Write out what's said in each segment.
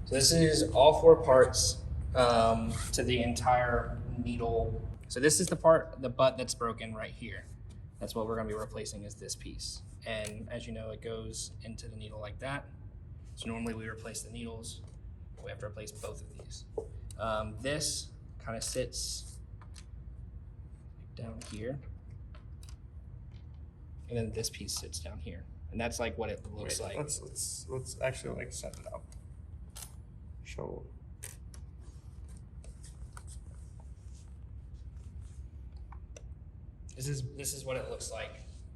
So this is all 4 parts to the entire needle. So this is the butt that's broken right here. That's what we're gonna be replacing is this piece. And as you know, it goes into the needle like that. So normally we replace the needles. We have to replace both of these. This kind of sits down here. And then this piece sits down here. And that's like what it looks like. Let's actually like set it up. Show. This is what it looks like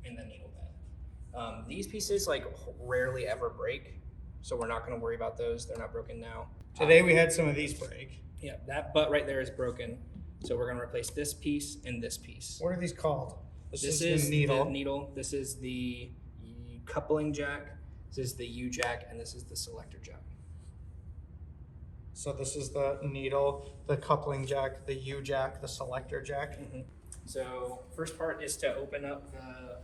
in the needle bed. These pieces like rarely ever break, so we're not going to worry about those. They're not broken now. Today we had some of these break. Yeah, that butt right there is broken, so we're going to replace this piece and this piece. What are these called? This is the needle. This is the coupling jack. This is the U jack, and this is the selector jack. So this is the needle, the coupling jack, the U jack, the selector jack. Mm-hmm. So first part is to open up the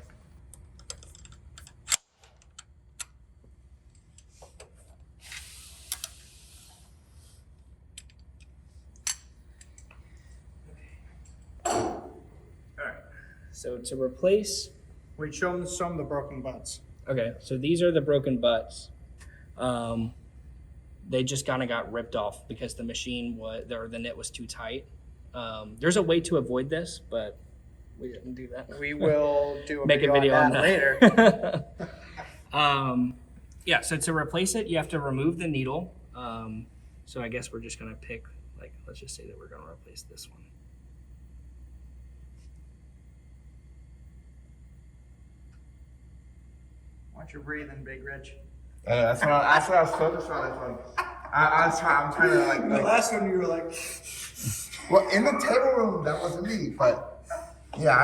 So to replace, Wait, show them some of the broken butts. okay, so these are the broken butts. They just kind of got ripped off because the machine or the knit was too tight. There's a way to avoid this, but we didn't do that. We will do Make a video on that later. Yeah, so to replace it, you have to remove the needle. So I guess we're just gonna pick, like, let's just say that we're gonna replace this one. Watch your breathing, Big Rich. That's what I was focused on. I'm trying to like. The last one you were like. Well, in the table room, that wasn't me, but yeah,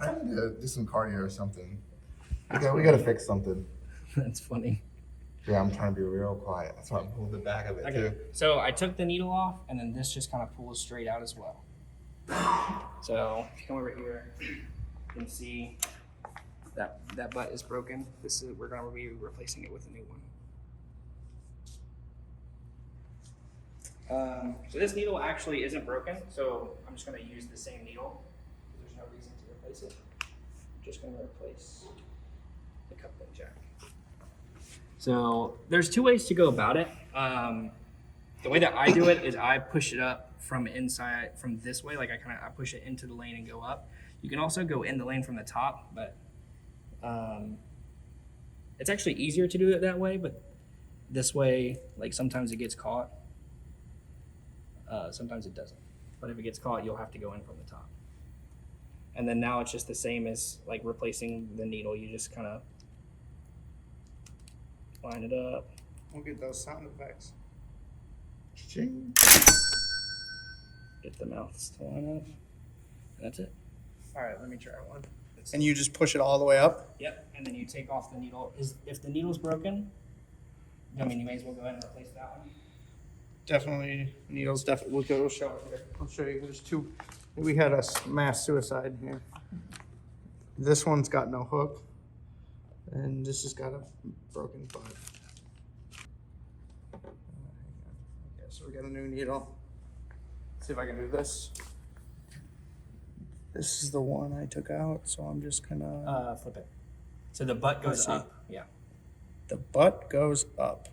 I need to do some cardio or something. We gotta fix something. That's funny. Yeah, I'm trying to be real quiet. That's why I'm holding the back of it too. So I took the needle off, and then this just kind of pulls straight out as well. So if you come over here, you can see that butt is broken. We're going to be replacing it with a new one. So this needle actually isn't broken, so I'm just going to use the same needle. There's no reason to replace it. I'm just going to replace the coupling jack. So there's 2 ways to go about it. The way that I do it is I push it up from inside, from this way, like I push it into the lane and go up. You can also go in the lane from the top, but it's actually easier to do it that way, but this way, like sometimes it gets caught. Sometimes it doesn't. But if it gets caught, you'll have to go in from the top. And then now it's just the same as like replacing the needle. You just kind of line it up. We'll get those sound effects. Ching. Get the mouths to line up. And that's it. All right, let me try one. And you just push it all the way up? Yep, and then you take off the needle. If the needle's broken, I mean, you may as well go ahead and replace that one. Definitely, needles definitely. We'll show it here. I'll show you. There's 2. We had a mass suicide here. This one's got no hook. And this has got a broken butt. Okay, so we got a new needle. Let's see if I can do this. This is the one I took out, so I'm just gonna Flip it. So the butt goes see. up. Yeah. The butt goes up.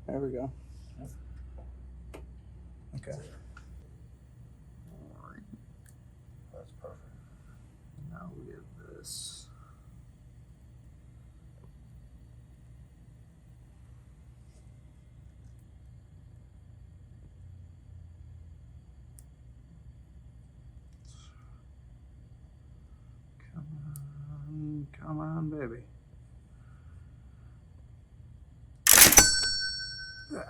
There we go. Okay. That's perfect. Now we have this. Come on, baby. Here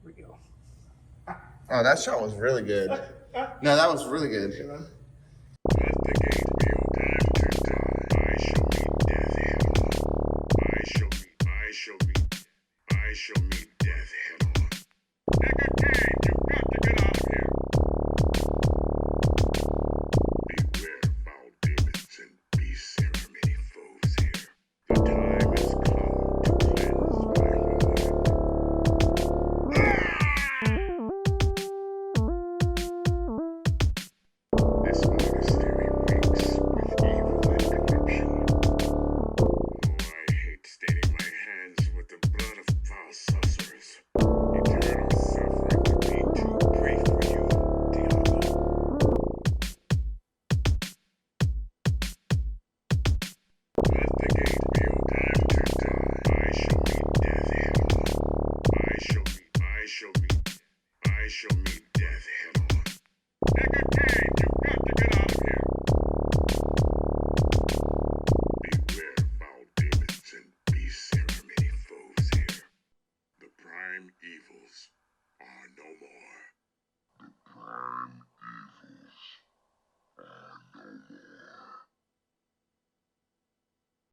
we go. Oh, that shot was really good. No, that was really good. Let the game real time to die. I shall meet death head on. I shall meet death head on. shall meet death head on. Decker Kane, you've got to get out of here. Beware foul demons and beasts. There are many foes here. The prime evils are no more.